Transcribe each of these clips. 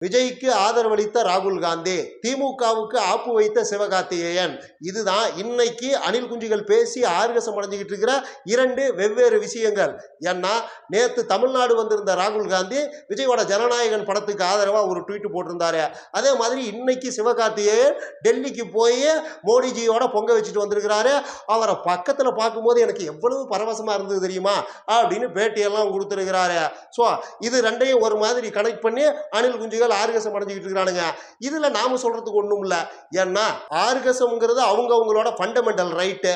விஜய்க்கு ஆதரவளித்த ராகுல் காந்தி, திமுகவுக்கு ஆப்பு வைத்த சிவகார்த்திகேயன். இதுதான் இன்னைக்கு அணில் குஞ்சுகள் பேசி ஆர்கசம் அடைஞ்சுக்கிட்டு இருக்கிற இரண்டு வெவ்வேறு விஷயங்கள். ஏன்னா நேற்று தமிழ்நாடு வந்திருந்த ராகுல் காந்தி விஜயோட ஜனநாயகன் படத்துக்கு ஆதரவாக ஒரு ட்வீட் போட்டிருந்தாரு. அதே மாதிரி இன்னைக்கு சிவகார்த்திகேயன் டெல்லிக்கு போய் மோடிஜியோட பொங்க வச்சுட்டு வந்திருக்கிறாரு. அவரை பக்கத்தில் பார்க்கும்போது எனக்கு எவ்வளவு பரவசமாக இருந்தது தெரியுமா அப்படின்னு பேட்டியெல்லாம் கொடுத்துருக்கிறாரு. ஸோ இது ரெண்டையும் ஒரு மாதிரி கனெக்ட் பண்ணி அணில் குஞ்சுகள் ஆர்கசம் அடைஞ்சிட்டு இருக்கானுங்க. இதுல நாம சொல்றதுக்கு ஒண்ணும் இல்ல. ஏன்னா ஆர்கசம்ங்கிறது அவங்களோட ஃபண்டமெண்டல் ரைட்டு.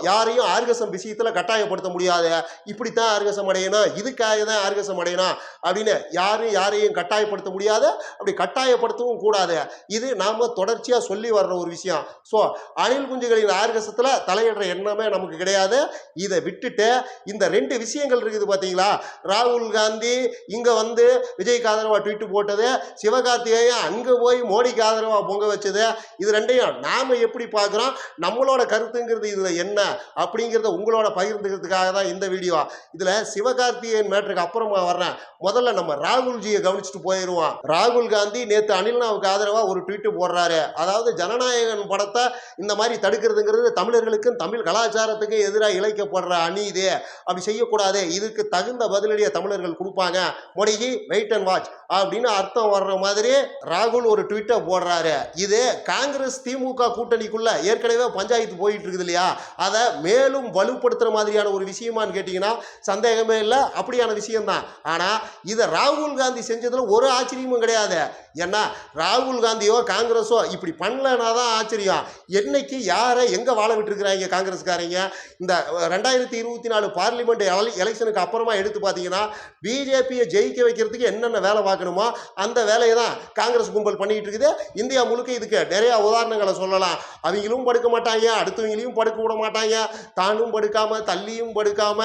யாரையும் ஆர்கசம் விஷயத்துல கட்டாயப்படுத்த முடியாது. இப்படித்தான் ஆர்கசம் அடையணும், இதுக்காக தான் ஆர்கசம் அடையணும் அப்படின்னு யாரையும் கட்டாயப்படுத்த முடியாது. அப்படி கட்டாயப்படுத்தவும் கூடாது. இது நாம தொடர்ச்சியா சொல்லி வர்ற ஒரு விஷயம். ஸோ அணில் குஞ்சுகளின் ஆர்கசத்துல தலையிடுற எண்ணமே நமக்கு கிடையாது. இதை விட்டுட்டு இந்த ரெண்டு விஷயங்கள் இருக்குது பாத்தீங்களா, ராகுல் காந்தி இங்க வந்து விஜய்க்கு ஆதரவா ட்வீட் போட்டது, சிவகார்த்திகேயன் அங்க போய் மோடிக்கு ஆதரவா பொங்க வச்சது, இது ரெண்டையும் நாம எப்படி பார்க்கிறோம், நம்மளோட கருத்துங்கிறது இதுல என்ன அப்படிங்கிறத உங்களோட பகிர்ந்துக்கிறதுக்காக தான் இந்த வீடியோ. இதுல சிவகார்த்திகேயன் மேட்டருக்கு அப்புறமா வர்றேன். முதல்ல நம்ம ராகுல்ஜியை கவனிச்சுட்டு போயிடுவோம். ராகுல் காந்தி நேற்று அனில்னாவுக்கு ஆதரவா ஒரு ட்வீட் போடுறாரு. அதாவது ஜனநாயகன் படத்தை இந்த மாதிரி தடுக்கிறதுங்கிறது தமிழர்களுக்கும் தமிழ் கலாச்சாரத்துக்கு எதிராக இழைக்கப்படுற அநீதி, அப்படி செய்யக்கூடாது, இதுக்கு தகுந்த பதிலடியை தமிழர்கள் கொடுப்பாங்க, மோடிஜி வெயிட் அண்ட் வாட்ச் அப்படின்னு அர்த்தம் வர்ற மாதிரி ராகுல் ஒரு ட்வீட்டை போடுறாரு. இது காங்கிரஸ் திமுக கூட்டணிக்குள்ள ஏற்கனவே பஞ்சாயத்து போயிட்டு இருக்குது இல்லையா, அதை மேலும் வலுப்படுத்துற மாதிரியான ஒரு விஷயமானு கேட்டீங்கன்னா சந்தேகமே இல்லை, அப்படியான விஷயம்தான். ஆனா இதை ராகுல் காந்தி செஞ்சதுல ஒரு ஆச்சரியமும் கிடையாது. ஏன்னா ராகுல் காந்தியோ காங்கிரஸோ இப்படி பண்ணலனா தான் ஆச்சரியம். என்னைக்கு யாரை எங்க வாழ விட்டுருக்கிறாங்க காங்கிரஸ்காரங்க. இந்த 2024 பார்லிமெண்ட் எலெக்ஷனுக்கு அப்புறமா எடுத்து பார்த்தீங்கன்னா பிஜேபியை ஜெயிக்க வைக்கிறதுக்கு என்னென்ன வேலை பார்க்கணுமோ அந்த வேலையை தான் காங்கிரஸ் கும்பல் பண்ணிட்டு இருக்குது. இந்தியா முழுக்க இதுக்கு நிறைய உதாரணங்களை சொல்லலாம். அவங்களும் படுக்க மாட்டாங்க, அடுத்தவங்களையும் படுக்க விட மாட்டாங்க, தானும் படுக்காம தள்ளியும் படுக்காம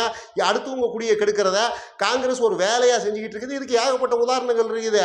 அடுத்தவங்க குடிய கெடுக்கிறத காங்கிரஸ் ஒரு வேலையா செஞ்சுக்கிட்டு இருக்குது. இதுக்கு ஏகப்பட்ட உதாரணங்கள் இருக்குது.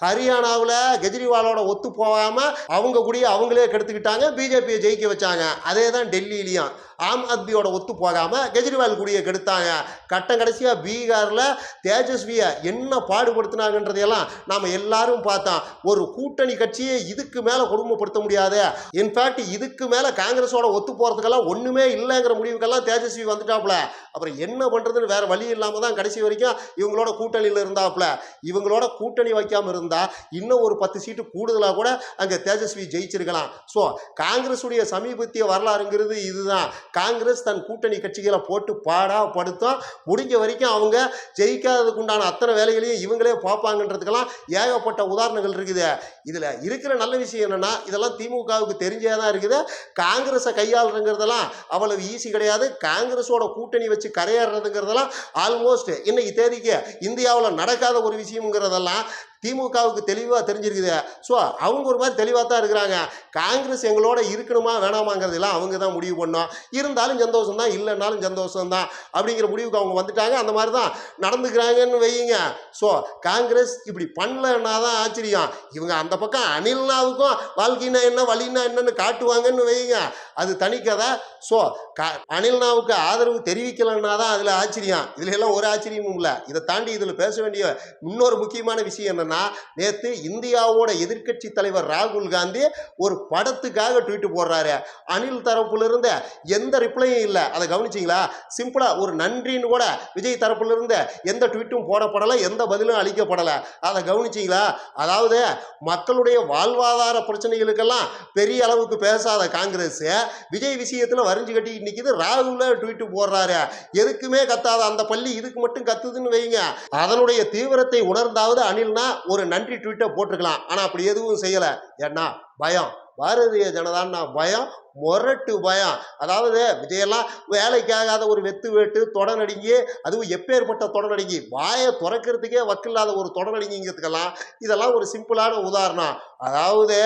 ஹரியானாவில் கெஜ்ரிவாலோட ஒத்து போகாம அவங்க குடிய அவங்களே கெடுத்துக்கிட்டாங்க, பிஜேபியை ஜெயிக்க வச்சாங்க. அதே தான் டெல்லியிலையும் ஆம் ஆத்மியோட ஒத்து போகாம கெஜ்ரிவால் குடியை கெடுத்தாங்க. கட்டம் கடைசியா பீகார்ல தேஜஸ்வியை என்ன பாடுபடுத்தினாங்கன்றதையெல்லாம் நாம எல்லாரும் பார்த்தோம். ஒரு கூட்டணி கட்சியை இதுக்கு மேல கொடுமைப்படுத்த முடியாது. இன்ஃபேக்ட் இதுக்கு மேல காங்கிரஸோட ஒத்து போறதுக்கெல்லாம் ஒண்ணுமே இல்லைங்கிற முடிவுக்கெல்லாம் தேஜஸ்வி வந்துட்டாப்ல. அப்புறம் என்ன பண்றதுன்னு வேற வழி இல்லாம தான் கடைசி வரைக்கும் இவங்களோட கூட்டணியில் இருந்தாப்ல. இவங்களோட கூட்டணி வைக்காம இருந்தா இன்னும் ஒரு 10 சீட்டு கூடுதலாக கூட அங்க தேஜஸ்வி ஜெயிச்சிருக்கலாம். ஸோ காங்கிரஸுடைய சமீபத்திய வரலாறுங்கிறது இதுதான். காங்கிரஸ் தன் கூட்டணி கட்சிகளை போட்டு பாடா படுத்தும், முடிஞ்ச வரைக்கும் அவங்க ஜெயிக்காததுக்கு உண்டான அத்தனை வேலைகளையும் இவங்களே பார்ப்பாங்கன்றதுக்கெல்லாம் ஏகப்பட்ட உதாரணங்கள் இருக்குது. இதுல இருக்கிற நல்ல விஷயம் என்னன்னா, இதெல்லாம் திமுகவுக்கு தெரிஞ்சே தான் இருக்குது. காங்கிரஸை கையாளுறதுங்கிறதெல்லாம் அவ்வளவு ஈஸி கிடையாது. காங்கிரஸோட கூட்டணி வச்சு கரையேறதுங்கிறதெல்லாம் ஆல்மோஸ்ட் இன்னைக்கு தேதிக்கு இந்தியாவில் நடக்காத ஒரு விஷயம்ங்கிறதெல்லாம் திமுகவுக்கு தெளிவாக தெரிஞ்சிருக்குது. ஸோ அவங்க ஒரு மாதிரி தெளிவாக தான் இருக்கிறாங்க. காங்கிரஸ் எங்களோட இருக்கணுமா வேணாமாங்கிறதெல்லாம் அவங்க தான் முடிவு பண்ணோம். இருந்தாலும் சந்தோஷம் தான், இல்லைன்னாலும் சந்தோஷம் தான் அப்படிங்கிற முடிவுக்கு அவங்க வந்துட்டாங்க. அந்த மாதிரி தான் நடந்துக்கிறாங்கன்னு வையுங்க. ஸோ காங்கிரஸ் இப்படி பண்ணலன்னா தான் ஆச்சரியம். இவங்க அந்த பக்கம் அனில்னாவுக்கும் வாழ்க்கைனா என்ன வழின்னா என்னன்னு காட்டுவாங்கன்னு வையுங்க, அது தனிக்கதை. ஸோ அனில்னாவுக்கு ஆதரவு தெரிவிக்கலன்னா தான் அதில் ஆச்சரியம். இதுல எல்லாம் ஒரு ஆச்சரியமும் இல்லை. இதை தாண்டி இதில் பேச வேண்டிய இன்னொரு முக்கியமான விஷயம் என்னன்னா, நேத்து இந்தியாவோட எதிர்க்கட்சி தலைவர் ராகுல் காந்தி ஒரு படத்துக்காக ட்வீட் போடுறாரு. அனில் தரப்புல இருந்து எந்த ரிப்ளையும் இல்லை. அதை கவனிச்சிங்களா? சிம்பிளா ஒரு நன்றின்னு கூட விஜய் தரப்புல இருந்து எந்த ட்வீட்டும் போடப்படலை, எந்த பதிலும் அளிக்கப்படலை. அதை கவனிச்சிங்களா? அதாவது மக்களுடைய வாழ்வாதார பிரச்சனைகளுக்கெல்லாம் பெரிய அளவுக்கு பேசாத காங்கிரஸ் விஜய் விஷயத்துல வரிஞ்சு கட்டிட்டு நிக்குது. ராகுல ட்வீட் போடுறாரு. எதுக்குமே கத்தாத அந்த பள்ளி இதுக்கு மட்டும் கத்துதுன்னு வைங்க. அதனுடைய தீவிரத்தை உணர்ந்தாவது அனில்னா ஒரு நன்றி ட்வீட்டை போட்டிருக்கலாம். ஆனா அப்படி எதுவும் செய்யல. ஏன்னா பயம், பாரதிய ஜனதான்னா பயம், மொரட்டு பயம். அதாவது விஜயெல்லாம் வேலைக்காகாத ஒரு வெத்து வேட்டு தொடநடுங்கி, அதுவும் எப்பேற்பட்ட தொடநடுங்கி, வாயை துறக்கிறதுக்கே வக்கில்லாத ஒரு தொடநடுங்கிறதுக்கெல்லாம் இதெல்லாம் ஒரு சிம்பிளான உதாரணம். அதாவது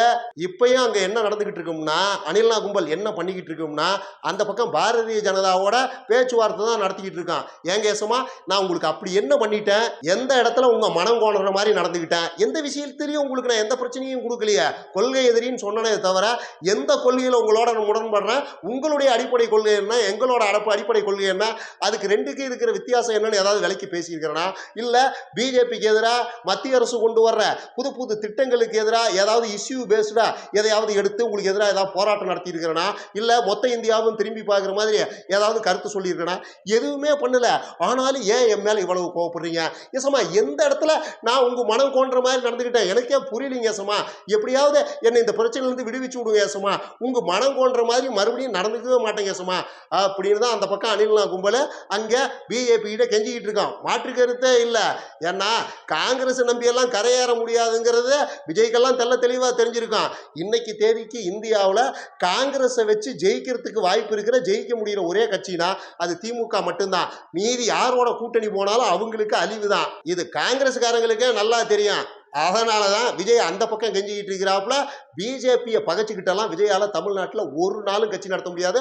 இப்பயும் அங்க என்ன நடந்துகிட்டு இருக்கும்னா, அனில்னா கும்பல் என்ன பண்ணிக்கிட்டு இருக்கும்னா, அந்த பக்கம் பாரதிய ஜனதாவோட பேச்சுவார்த்தை தான் நடத்திக்கிட்டு இருக்கான். ஏன் கேசமா, நான் உங்களுக்கு அப்படி என்ன பண்ணிட்டேன், எந்த இடத்துல உங்க மனம் கோணற மாதிரி நடந்துக்கிட்டேன், எந்த விஷயத்திலையும் உங்களுக்கு நான் எந்த பிரச்சனையும் கொடுக்கலையே, கொள்கை எதிரின்னு சொன்னனே தவிர எந்த கொள்கையில உங்களோட நான் முரண்படுறேன், உங்களுடைய அடிப்படை கொள்கை என்ன, எங்களோட அடிப்படை கொள்கை என்ன, அதுக்கு ரெண்டுக்கு இருக்கிற வித்தியாசம் என்னன்னு ஏதாவது விலைக்கு பேசியிருக்கிறேன்னா, இல்ல பிஜேபிக்கு எதிராக மத்திய அரசு கொண்டு வர்ற புது புது திட்டங்களுக்கு எதிராக ஏதாவது இஷ்யூ பேஸ்டா எதையாவது எடுத்து உங்களுக்கு எதிராக ஏதாவது போராட்டம் நடத்தி இருக்கிறேனா, இல்ல மொத்த இந்தியாவும் திரும்பி பார்க்குற மாதிரி ஏதாவது கருத்து சொல்லியிருக்கேனா, எதுவுமே பண்ணல. ஆனாலும் ஏன் என் மேல இவ்வளவு கோவப்படுறீங்க ஏசமா? எந்த இடத்துல நான் உங்க மனம் கோன்ற மாதிரி நடந்துக்கிட்டேன் எனக்கே புரியலீங்க ஏசமா. எப்படியாவது என்னை இந்த பிரச்சனையிலிருந்து விடுவிச்சு விடுங்க ஏசமா. உங்க மனம் கோன்ற மாதிரி மறுபடியும் நடந்துக்கவே மாட்டேங்க ஏசமா அப்படின்னு தான் அந்த பக்கம் அனில்னா கும்பல அங்க பிஜேபி கிட்ட கெஞ்சிக்கிட்டு இருக்கான். மாற்று கருத்தே இல்லை. ஏன்னா காங்கிரஸ் நம்பி எல்லாம் கரையேற முடியாதுங்கிறது விஜய்க்கெல்லாம் தெல்ல தெளிவா தெரிஞ்சிருக்கான். இன்னைக்கு தேதிக்கு இந்தியாவில் காங்கிரஸை வச்சு ஜெயிக்கிறதுக்கு வாய்ப்பு இருக்கிற, ஜெயிக்க முடிகிற ஒரே கட்சினா அது திமுக மட்டும்தான். மீதி யாரோட கூட்டணி போனாலும் அவங்களுக்கு அழிவு தான். இது காங்கிரஸ்காரங்களுக்கே நல்லா தெரியும். அதனாலதான் விஜய் அந்த பக்கம் கெஞ்சிக்கிட்டு இருக்கிறாப்புல. பிஜேபியை பகைச்சுக்கிட்டெல்லாம் விஜயால தமிழ்நாட்டில் ஒரு நாளும் கட்சி நடத்த முடியாது.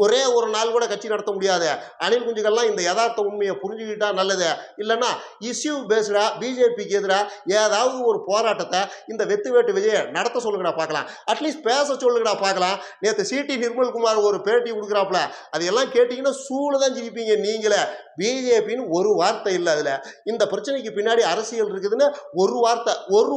ஒரே ஒரு நாள் கூட கட்சி நடத்த முடியாது. அணில் குஞ்சுகள்லாம் இந்த யதார்த்த உண்மையை புரிஞ்சுக்கிட்டா நல்லது. இல்லைன்னா இஷ்யூ பேஸ்டா பிஜேபிக்கு எதிராக ஏதாவது ஒரு போராட்டத்தை இந்த வெத்து வேட்டு விஜய நடத்த சொல்லுங்கடா பார்க்கலாம். அட்லீஸ்ட் பேச சொல்லுங்கடா பார்க்கலாம். நேற்று சிடி நிர்மல்குமார் ஒரு பேட்டி கொடுக்குறாப்புல. அதையெல்லாம் கேட்டீங்கன்னா சூழதான் ஜிரிப்பீங்க நீங்களே. பிஜேபின்னு ஒரு வார்த்தை இல்லை அதுல. இந்த பிரச்சனைக்கு பின்னாடி அரசியல் இருக்குதுன்னு ஒரு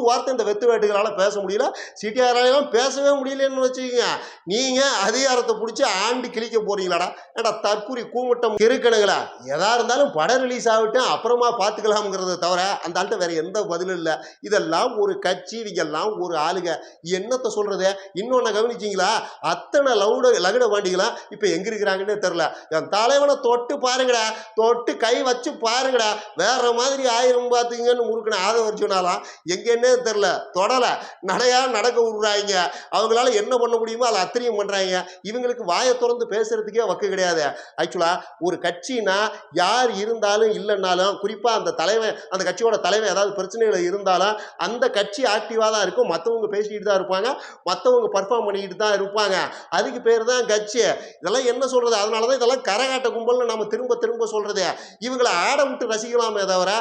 வார்த்தை இந்த வெத்து வேட்டுகளால பேச முடியல. சிடிஆராலும் பேசவே முடியலன்னு வச்சுக்கோங்க. நீங்க அதிகாரத்தை பிடிச்சி ஆண்டு கிழிக்க போறீங்களாடா? ஏடா தற்கூரி கூமட்டம் இருக்கணுங்களா? எதா இருந்தாலும் படம் ரிலீஸ் ஆகிட்டேன் அப்புறமா பார்த்துக்கலாம்ங்கிறத தவிர அந்த ஆள்கிட்ட வேற எந்த பதிலும் இல்லை. இதெல்லாம் ஒரு கட்சி, இவங்கெல்லாம் ஒரு ஆளுங்க. என்னத்தை சொல்றது? இன்னொன்னு கவனிச்சிங்களா? அத்தனை லகுட வாண்டிகளா இப்ப எங்க இருக்கிறாங்கன்னே தெரியல. என் தலைவனை தொட்டு பாருங்கடா, தொட்டு கை வச்சு பாருங்கடா, வேற மாதிரி ஆயிரம் பார்த்துங்கன்னு முறுக்கின ஆதவர்ஜுனாலாம் எங்கன்னே தெரியல. தொடலை நடையா நடக்க விடுறாங்க. அவங்களால என்ன பண்ண முடியுமோ அதை அத்தனையும் பண்றாங்க. இவங்களுக்கு வாயை திறந்து பேசுறதுக்கே வக்கு கிடையாது. ஆக்சுவலா ஒரு கட்சினா யார் இருந்தாலும் இல்லைன்னாலும், குறிப்பா அந்த தலைவன், அந்த கட்சியோட தலைவன் ஏதாவது பிரச்சனைகள் இருந்தாலும் அந்த கட்சி ஆக்டிவா தான் இருக்கும். மற்றவங்க பேசிக்கிட்டு தான் இருப்பாங்க, மற்றவங்க பர்ஃபார்ம் பண்ணிக்கிட்டு தான் இருப்பாங்க. அதுக்கு பேர் தான் கட்சி. இதெல்லாம் என்ன சொல்றது? அதனாலதான் இதெல்லாம் கரகாட்ட கும்பல்னு நம்ம திரும்ப திரும்ப சொல்றது. இவங்களை ஆட விட்டு ரசிக்கலாமே தவிர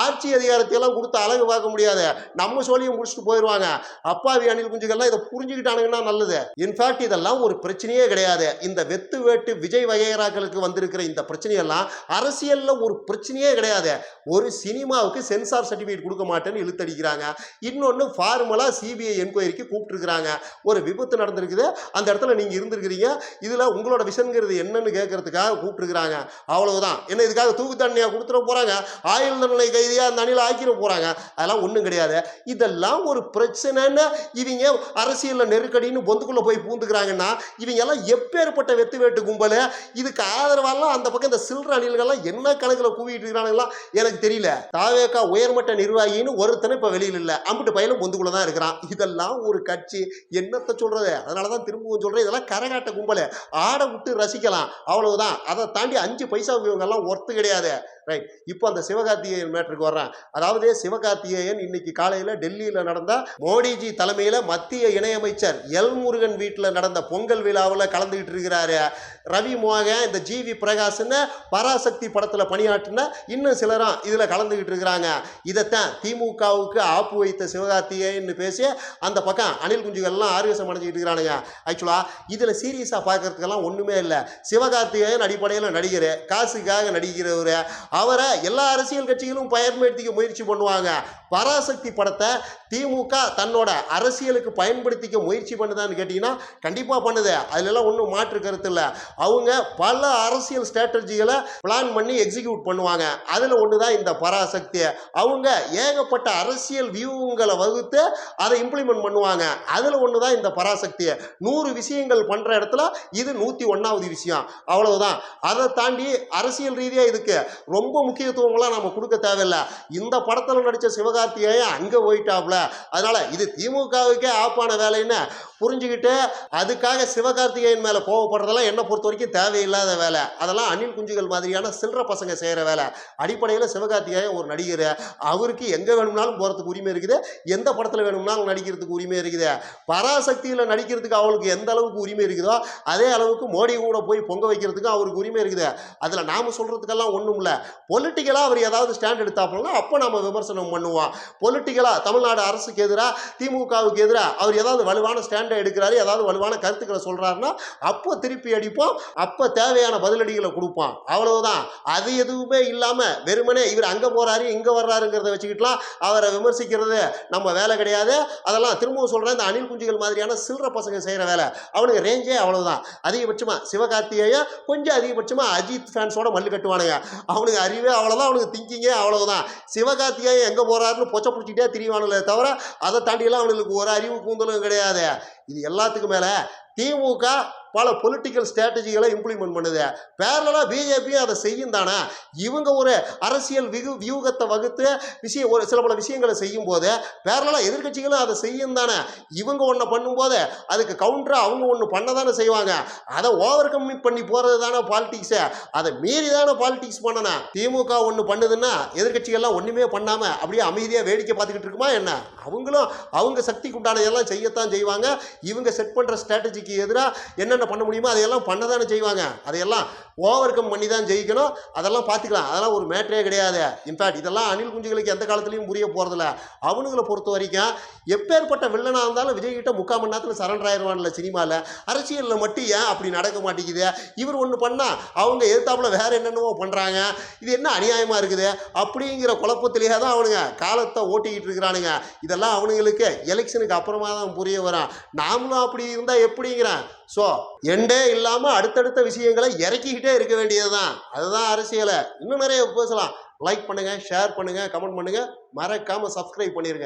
ஆட்சி அதிகாரத்தை எல்லாம் கொடுத்து அழகு பார்க்க முடியாது. நம்ம சொல்லியும் முடிச்சுட்டு போயிடுவாங்க. அப்பாவி அணில் குஞ்சுகள்லாம் இதை புரிஞ்சுக்கிட்டானுங்கன்னா நல்லது. இன்ஃபேக்ட் இதெல்லாம் ஒரு பிரச்சனையே கிடையாது. இந்த வெத்து வேட்டு விஜய் வகையராக்களுக்கு வந்திருக்கிற இந்த பிரச்சனையெல்லாம் அரசியல்ல ஒரு பிரச்சனையே கிடையாது. ஒரு சினிமாவுக்கு சென்சார் சர்டிபிகேட் கொடுக்க மாட்டேன்னு இழுத்தடிக்கிறாங்க. இன்னொன்னு ஃபார்மலா சிபிஐ என்கொயரிக்கு கூப்பிட்டுருக்காங்க. ஒரு விபத்து நடந்திருக்குது, அந்த இடத்துல நீங்க இருந்திருக்கிறீங்க, இதுல உங்களோட விஷன்கிறது என்னன்னு கேட்கறதுக்காக கூப்பிட்டுருக்காங்க. அவ்வளவுதான். என்ன இதுக்காக தூக்கு தண்டனையா கொடுத்துட போறாங்க? ஆயுள் தண்டனை கைதியா அந்த அணில ஆக்கிட போறாங்க? அதெல்லாம் ஒண்ணும் கிடையாது. இதெல்லாம் ஒரு பிரச்சனைன்னு இவங்க அரசியல்ல நெருக்கடின்னு பொந்துக்குள்ள போய் பூந்துக்கிறாங்கன்னா இவங்க எல்லாம் எப்பேற்பட்ட வெத்து வேட்டு கும்பல்? இதுக்கு ஆதரவாலாம் அந்த பக்கம் இந்த சில்லற அணில்கள்லாம் என்ன கணக்குல கூவிட்டு இருக்கிறானுங்களா எனக்கு தெரியல. தாவேகா உயர்மட்ட நிர்வாகின்னு ஒருத்தனை இப்ப வெளியில் இல்ல, அம்பிட்டு பயிலும் பொந்துக்குள்ள தான் இருக்கிறான். இதெல்லாம் ஒரு கட்சி? என்னத்தை சொல்றது? அதனாலதான் திரும்பவும் சொல்றேன், இதெல்லாம் கரகாட்ட கும்பல். ஆட விட்டு ரசிக்கலாம், அவ்வளவுதான். அதை தாண்டி 5 பைசா இவங்க எல்லாம் ஒர்த்து கிடையாது. ரைட். இப்போ அந்த சிவகார்த்திகேயன் மேட்டருக்கு வர்றேன். அதாவது சிவகார்த்திகேயன் இன்னைக்கு காலையில் டெல்லியில் நடந்த மோடிஜி தலைமையில் மத்திய இணையமைச்சர் எல் முருகன் வீட்டில் நடந்த பொங்கல் விழாவில் கலந்துகிட்டு இருக்கிறாரு. ரவி மோகன், இந்த ஜிவி பிரகாஷ்னு பராசக்தி படத்தில் பணியாற்றின இன்னும் சிலரும் இதில் கலந்துகிட்டு இருக்கிறாங்க. இதைத்தான் திமுகவுக்கு ஆப்பு வைத்த சிவகார்த்திகேயன் பேசி அந்த பக்கம் அணில் குஞ்சுகள்லாம் ஆர்வசம் அடைஞ்சிக்கிட்டு இருக்கிறானுங்க. ஆக்சுவலாக இதில் சீரியஸாக பார்க்கறதுக்கெல்லாம் ஒன்றுமே இல்லை. சிவகார்த்திகேயன் அடிப்படையில் நடிகர், காசுக்காக நடிக்கிறவர். அவரை எல்லா அரசியல் கட்சிகளும் பயன்படுத்திக்க முயற்சி பண்ணுவாங்க. பராசக்தி படத்தை திமுக தன்னோட அரசியலுக்கு பயன்படுத்திக்க முயற்சி பண்ணுதான்னு கேட்டீங்கன்னா கண்டிப்பா பண்ணுது. அதுல எல்லாம் ஒன்றும் மாற்று கருத்து இல்லை. அவங்க பல அரசியல் ஸ்ட்ராட்டஜிகளை பிளான் பண்ணி எக்ஸிக்யூட் பண்ணுவாங்க. அதுல ஒண்ணுதான் இந்த பராசக்தி. அவங்க ஏகப்பட்ட அரசியல் வியூகங்களை வகுத்து அதை இம்ப்ளிமெண்ட் பண்ணுவாங்க. அதுல ஒண்ணுதான் இந்த பராசக்தி. 100 விஷயங்கள் பண்ற இடத்துல இது 101வது விஷயம், அவ்வளவுதான். அதை தாண்டி அரசியல் ரீதியா இதுக்கு ரொம்ப முக்கியத்துவம்லாம் நம்ம கொடுக்க தேவையில்லை. இந்த படத்துல நடிச்ச சிவகார்த்திகேயன் அங்க போயிட்டாப்ல. அதனால இது திமுகவுக்கே ஆப்பான வேலைன்னு புரிஞ்சுக்கிட்டு அதுக்காக சிவகார்த்திகேயன் மேல கோவப்படுறதெல்லாம் என்ன பொறுத்த வரைக்கும் தேவையில்லாத வேலை. அதெல்லாம் அணில் குஞ்சுகள் மாதிரியான சில்லற பசங்க செய்யற வேலை. அடிப்படையில் சிவகார்த்திகேயன் ஒரு நடிகர், அவருக்கு எங்க வேணும்னாலும் போறதுக்கு உரிமை இருக்குது, எந்த படத்துல வேணும்னாலும் நடிக்கிறதுக்கு உரிமை இருக்குது. பராசக்தியில நடிக்கிறதுக்கு அவளுக்கு எந்த அளவுக்கு உரிமை இருக்குதோ அதே அளவுக்கு மோடி கூட போய் பொங்க வைக்கிறதுக்கு அவருக்கு உரிமை இருக்குது. அதுல நாம சொல்றதுக்கெல்லாம் ஒண்ணும் இல்ல. பொலிட்டிக்கலா அவர் ஏதாவது ஸ்டாண்ட் எடுத்தாப்புல அப்போ நம்ம விமர்சனம் பண்ணுவோம். பொலிட்டிக்கலா தமிழ்நாடு அரசுக்கு எதிராக, திமுகவுக்கு எதிராக அவர் ஏதாவது வலுவான ஸ்டாண்டை எடுக்கிறாரு, ஏதாவது வலுவான கருத்துக்களை சொல்றாருன்னா அப்போ திருப்பி அடிப்போம், அப்போ தேவையான பதிலடிகளை கொடுப்போம். அவ்வளவுதான். அது எதுவுமே இல்லாம வெறுமனே இவர் அங்க போறாரு இங்க வர்றாருங்கிறத வச்சுக்கிட்டுலாம் அவரை விமர்சிக்கிறது நம்ம வேலை கிடையாது. அதெல்லாம் திரும்பவும் சொல்றேன், இந்த அணில் குஞ்சுகள் மாதிரியான சில்லற பசங்க செய்யற வேலை. அவனுக்கு ரேஞ்சே அவ்வளவுதான். அதிகபட்சமா சிவகார்த்திகேயன், கொஞ்சம் அதிகபட்சமா அஜித் ஃபேன்ஸோட மல்லு கட்டுவானுங்க. அவனுக்கு அறிவே அவ்வளவுதான், அவனுக்கு திங்கிங்கே அவ்வளவுதான். சிவகார்த்திகேயன் எங்க போறாருன்னு பொச்சை பிடிச்சிட்டே திரிவானுங்களே தவிர அதை தாண்டியெல்லாம் அவனுக்கு ஒரு அறிவு கூந்தலும் கிடையாது. இது எல்லாத்துக்கும் மேல திமுக பல பொலிட்டிக்கல் ஸ்ட்ராட்டஜிகளை இம்ப்ளிமெண்ட் பண்ணுது. பேரலா பிஜேபியும் அதை செய்யும் தானே. இவங்க ஒரு அரசியல் வியூகத்தை வகுத்து சில பல விஷயங்களை செய்யும் போது பேரலா எதிர்கட்சிகளும் அதை செய்யும் தானே. இவங்க ஒன்று பண்ணும்போது அதுக்கு கவுண்டரா அவங்க ஒன்று பண்ண தானே செய்வாங்க. அதை ஓவர் கம் பண்ணி போறது தானே பாலிடிக்ஸு. அதை மீறி தானே பாலிடிக்ஸ் பண்ணணும். திமுக ஒன்று பண்ணுதுன்னா எதிர்கட்சிகள்லாம் ஒன்றுமே பண்ணாம அப்படியே அமைதியாக வேடிக்கை பார்த்துக்கிட்டு இருக்குமா என்ன? அவங்களும் அவங்க சக்திக்கு உண்டானதெல்லாம் செய்யத்தான் செய்வாங்க. இவங்க செட் பண்ணுற ஸ்ட்ராட்டஜிக்கு எதிராக என்னென்ன பண்ண முடியுமோ அதையெல்லாம் பண்ண தானே செய்வாங்க. அதையெல்லாம் ஓவர் கம் பண்ணி தான் ஜெயிக்கணும். அதெல்லாம் பார்த்துக்கலாம், அதெல்லாம் ஒரு மேட்டரே கிடையாது. இன்ஃபேக்ட் இதெல்லாம் அணில் குஞ்சுகளுக்கு எந்த காலத்துலையும் புரிய போகிறதில்ல. அவனுங்களை பொறுத்த வரைக்கும் எப்பேற்பட்ட வில்லனாக இருந்தாலும் விஜய்கிட்ட 3/4 மணி நேரத்தில் சரண்டர் ஆயிடுவான்ல சினிமாவில். அரசியலில் மட்டும் ஏன் அப்படி நடக்க மாட்டேங்குது? இவர் ஒன்று பண்ணால் அவங்க எதிர்த்தாப்புல வேற என்னென்னவோ பண்ணுறாங்க. இது என்ன அநியாயமாக இருக்குது அப்படிங்கிற குழப்பத்திலேயே தான் அவனுங்க காலத்தை ஓட்டிக்கிட்டு இருக்கிறானுங்க. இதெல்லாம் அவனுங்களுக்கு எலெக்ஷனுக்கு அப்புறமா தான் புரிய வரும். நாமளும் அப்படி இருந்தால் எப்படிங்கிறேன். ஸோ எண்டே இல்லாமல் அடுத்தடுத்த விஷயங்களை இறக்கிக்கிட்டே இருக்க வேண்டியது தான். அதுதான் அரசியலை. இன்னும் நிறைய பேசலாம். லைக் பண்ணுங்கள், ஷேர் பண்ணுங்கள், கமெண்ட் பண்ணுங்கள், மறக்காமல் சப்ஸ்கிரைப் பண்ணிடுங்க.